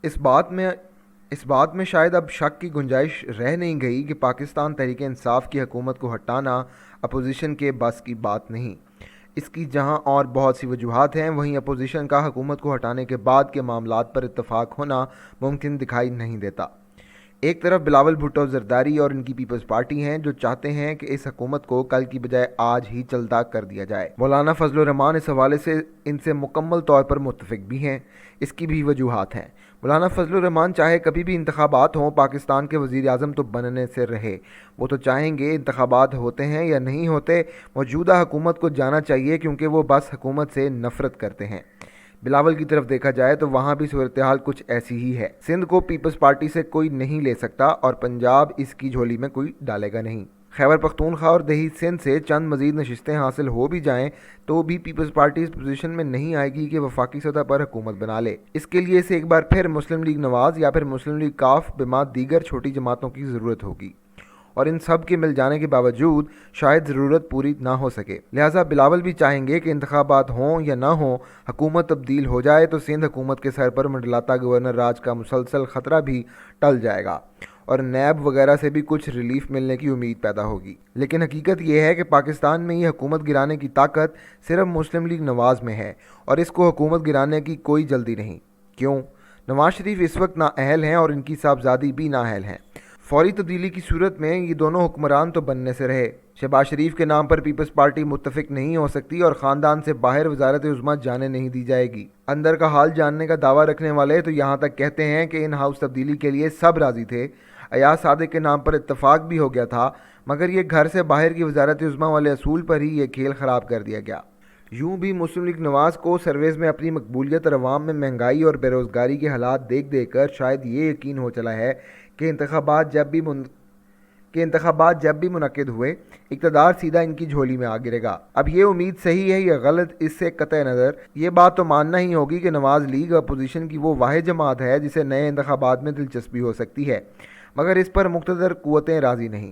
اس بات میں شاید اب شک کی گنجائش رہ نہیں گئی کہ پاکستان تحریک انصاف کی حکومت کو ہٹانا اپوزیشن کے بس کی بات نہیں۔ اس کی جہاں اور بہت سی وجوہات ہیں، وہیں اپوزیشن کا حکومت کو ہٹانے کے بعد کے معاملات پر اتفاق ہونا ممکن دکھائی نہیں دیتا۔ ایک طرف بلاول بھٹو زرداری اور ان کی پیپلز پارٹی ہیں جو چاہتے ہیں کہ اس حکومت کو کل کی بجائے آج ہی چلتا کر دیا جائے۔ مولانا فضل الرحمان اس حوالے سے ان سے مکمل طور پر متفق بھی ہیں۔ اس کی بھی وجوہات ہیں۔ مولانا فضل الرحمان چاہے کبھی بھی انتخابات ہوں، پاکستان کے وزیر اعظم تو بننے سے رہے۔ وہ تو چاہیں گے انتخابات ہوتے ہیں یا نہیں ہوتے، موجودہ حکومت کو جانا چاہیے کیونکہ وہ بس حکومت سے نفرت کرتے ہیں۔ بلاول کی طرف دیکھا جائے تو وہاں بھی صورتحال کچھ ایسی ہی ہے۔ سندھ کو پیپلز پارٹی سے کوئی نہیں لے سکتا اور پنجاب اس کی جھولی میں کوئی ڈالے گا نہیں۔ خیبر پختونخوا اور دیہی سندھ سے چند مزید نشستیں حاصل ہو بھی جائیں تو بھی پیپلز پارٹی اس پوزیشن میں نہیں آئے گی کہ وفاقی سطح پر حکومت بنا لے۔ اس کے لیے اسے ایک بار پھر مسلم لیگ نواز یا پھر مسلم لیگ کاف بما دیگر چھوٹی جماعتوں کی ضرورت ہوگی، اور ان سب کے مل جانے کے باوجود شاید ضرورت پوری نہ ہو سکے۔ لہٰذا بلاول بھی چاہیں گے کہ انتخابات ہوں یا نہ ہوں، حکومت تبدیل ہو جائے تو سندھ حکومت کے سر پر منڈلاتا گورنر راج کا مسلسل خطرہ بھی ٹل جائے گا اور نیب وغیرہ سے بھی کچھ ریلیف ملنے کی امید پیدا ہوگی۔ لیکن حقیقت یہ ہے کہ پاکستان میں یہ حکومت گرانے کی طاقت صرف مسلم لیگ نواز میں ہے، اور اس کو حکومت گرانے کی کوئی جلدی نہیں۔ کیوں؟ نواز شریف اس وقت نااہل ہیں اور ان کی صاحبزادی بھی نااہل ہیں۔ فوری تبدیلی کی صورت میں یہ دونوں حکمران تو بننے سے رہے۔ شہباز شریف کے نام پر پیپلز پارٹی متفق نہیں ہو سکتی اور خاندان سے باہر وزارت عظمیٰ جانے نہیں دی جائے گی۔ اندر کا حال جاننے کا دعویٰ رکھنے والے تو یہاں تک کہتے ہیں کہ ان ہاؤس تبدیلی کے لیے سب راضی تھے، ایاز صادق کے نام پر اتفاق بھی ہو گیا تھا، مگر یہ گھر سے باہر کی وزارت عظمیٰ والے اصول پر ہی یہ کھیل خراب کر دیا گیا۔ یوں بھی مسلم لیگ نواز کو سرویز میں اپنی مقبولیت اور عوام میں مہنگائی اور بے روزگاری کے حالات دیکھ دیکھ کر شاید یہ یقین ہو چلا ہے کہ انتخابات جب بھی منعقد ہوئے، اقتدار سیدھا ان کی جھولی میں آ گرے گا۔ اب یہ امید صحیح ہے یا غلط، اس سے قطع نظر یہ بات تو ماننا ہی ہوگی کہ نواز لیگ اپوزیشن کی وہ واحد جماعت ہے جسے نئے انتخابات میں دلچسپی ہو سکتی ہے، مگر اس پر مقتدر قوتیں راضی نہیں،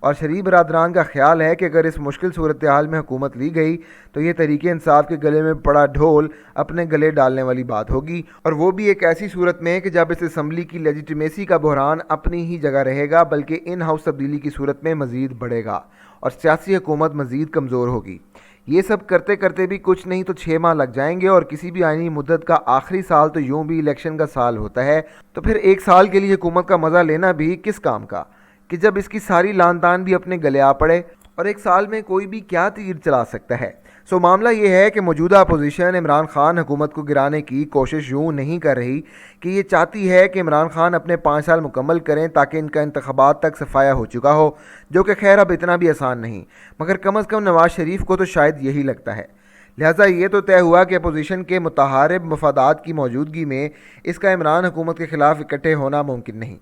اور شریف برادران کا خیال ہے کہ اگر اس مشکل صورتحال میں حکومت لی گئی تو یہ تحریک انصاف کے گلے میں پڑا ڈھول اپنے گلے ڈالنے والی بات ہوگی، اور وہ بھی ایک ایسی صورت میں کہ جب اس اسمبلی کی لیجیٹیمیسی کا بحران اپنی ہی جگہ رہے گا بلکہ ان ہاؤس تبدیلی کی صورت میں مزید بڑھے گا اور سیاسی حکومت مزید کمزور ہوگی۔ یہ سب کرتے کرتے بھی کچھ نہیں تو 6 ماہ لگ جائیں گے، اور کسی بھی آئینی مدت کا آخری سال تو یوں بھی الیکشن کا سال ہوتا ہے، تو پھر ایک سال کے لیے حکومت کا مزہ لینا بھی کس کام کا کہ جب اس کی ساری لان تان بھی اپنے گلے آ پڑے، اور ایک سال میں کوئی بھی کیا تیر چلا سکتا ہے۔ سو معاملہ یہ ہے کہ موجودہ اپوزیشن عمران خان حکومت کو گرانے کی کوشش یوں نہیں کر رہی کہ یہ چاہتی ہے کہ عمران خان اپنے 5 سال مکمل کریں تاکہ ان کا انتخابات تک صفایا ہو چکا ہو، جو کہ خیر اب اتنا بھی آسان نہیں، مگر کم از کم نواز شریف کو تو شاید یہی لگتا ہے۔ لہٰذا یہ تو طے ہوا کہ اپوزیشن کے متحارب مفادات کی موجودگی میں اس کا عمران حکومت کے خلاف اکٹھے ہونا ممکن نہیں،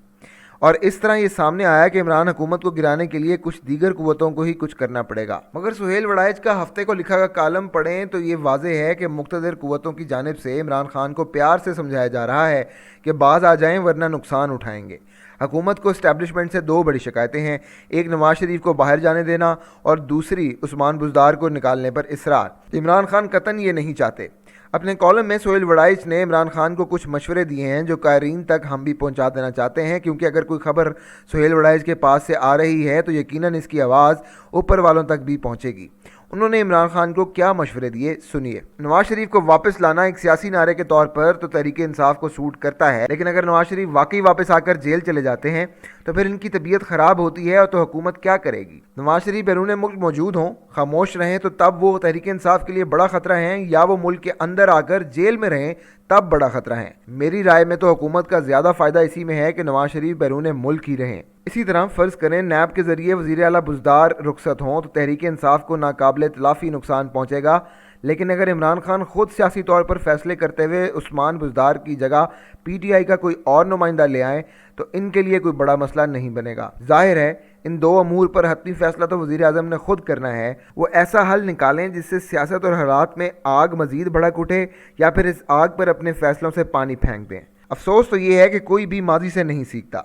اور اس طرح یہ سامنے آیا کہ عمران حکومت کو گرانے کے لیے کچھ دیگر قوتوں کو ہی کچھ کرنا پڑے گا۔ مگر سہیل وڑائچ کا ہفتے کو لکھا کالم پڑھیں تو یہ واضح ہے کہ مقتدر قوتوں کی جانب سے عمران خان کو پیار سے سمجھایا جا رہا ہے کہ باز آ جائیں ورنہ نقصان اٹھائیں گے۔ حکومت کو اسٹیبلشمنٹ سے 2 بڑی شکایتیں ہیں، ایک نواز شریف کو باہر جانے دینا اور دوسری عثمان بزدار کو نکالنے پر اصرار۔ عمران خان قطعاً یہ نہیں چاہتے۔ اپنے کالم میں سہیل وڑائچ نے عمران خان کو کچھ مشورے دیے ہیں جو قائرین تک ہم بھی پہنچا دینا چاہتے ہیں، کیونکہ اگر کوئی خبر سہیل وڑائچ کے پاس سے آ رہی ہے تو یقیناً اس کی آواز اوپر والوں تک بھی پہنچے گی۔ انہوں نے عمران خان کو کیا مشورے دیے، سنیے۔ نواز شریف کو واپس لانا ایک سیاسی نعرے کے طور پر تو تحریک انصاف کو سوٹ کرتا ہے، لیکن اگر نواز شریف واقعی واپس آ کر جیل چلے جاتے ہیں تو پھر ان کی طبیعت خراب ہوتی ہے اور تو حکومت کیا کرے گی؟ نواز شریف بیرون ملک موجود ہوں، خاموش رہیں تو تب وہ تحریک انصاف کے لیے بڑا خطرہ ہیں، یا وہ ملک کے اندر آ کر جیل میں رہیں تب بڑا خطرہ ہے۔ میری رائے میں تو حکومت کا زیادہ فائدہ اسی میں ہے کہ نواز شریف بیرون ملک ہی رہیں۔ اسی طرح فرض کریں نیب کے ذریعے وزیر اعلیٰ بزدار رخصت ہوں تو تحریک انصاف کو ناقابل تلافی نقصان پہنچے گا، لیکن اگر عمران خان خود سیاسی طور پر فیصلے کرتے ہوئے عثمان بزدار کی جگہ پی ٹی آئی کا کوئی اور نمائندہ لے آئیں تو ان کے لیے کوئی بڑا مسئلہ نہیں بنے گا۔ ظاہر ہے ان 2 امور پر حتمی فیصلہ تو وزیر اعظم نے خود کرنا ہے، وہ ایسا حل نکالیں جس سے سیاست اور حالات میں آگ مزید بھڑک اٹھے، یا پھر اس آگ پر اپنے فیصلوں سے پانی پھینک دیں۔ افسوس تو یہ ہے کہ کوئی بھی ماضی سے نہیں سیکھتا۔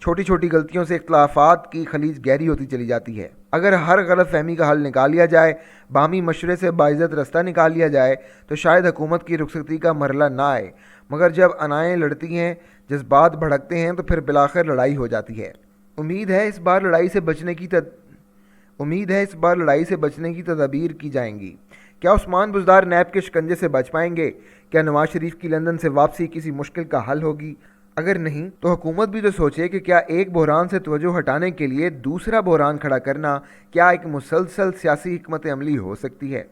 چھوٹی چھوٹی غلطیوں سے اختلافات کی خلیج گہری ہوتی چلی جاتی ہے۔ اگر ہر غلط فہمی کا حل نکال لیا جائے، باہمی مشورے سے باعزت رستہ نکال لیا جائے تو شاید حکومت کی رخصتی کا مرحلہ نہ آئے، مگر جب انائیں لڑتی ہیں، جذبات بھڑکتے ہیں تو پھر بالآخر لڑائی ہو جاتی ہے۔ امید ہے اس بار لڑائی سے بچنے کی تدابیر کی جائیں گی۔ کیا عثمان بزدار نیب کے شکنجے سے بچ پائیں گے؟ کیا نواز شریف کی لندن سے واپسی کسی مشکل کا حل ہوگی؟ اگر نہیں تو حکومت بھی تو سوچے کہ کیا ایک بحران سے توجہ ہٹانے کے لیے دوسرا بحران کھڑا کرنا کیا ایک مسلسل سیاسی حکمت عملی ہو سکتی ہے؟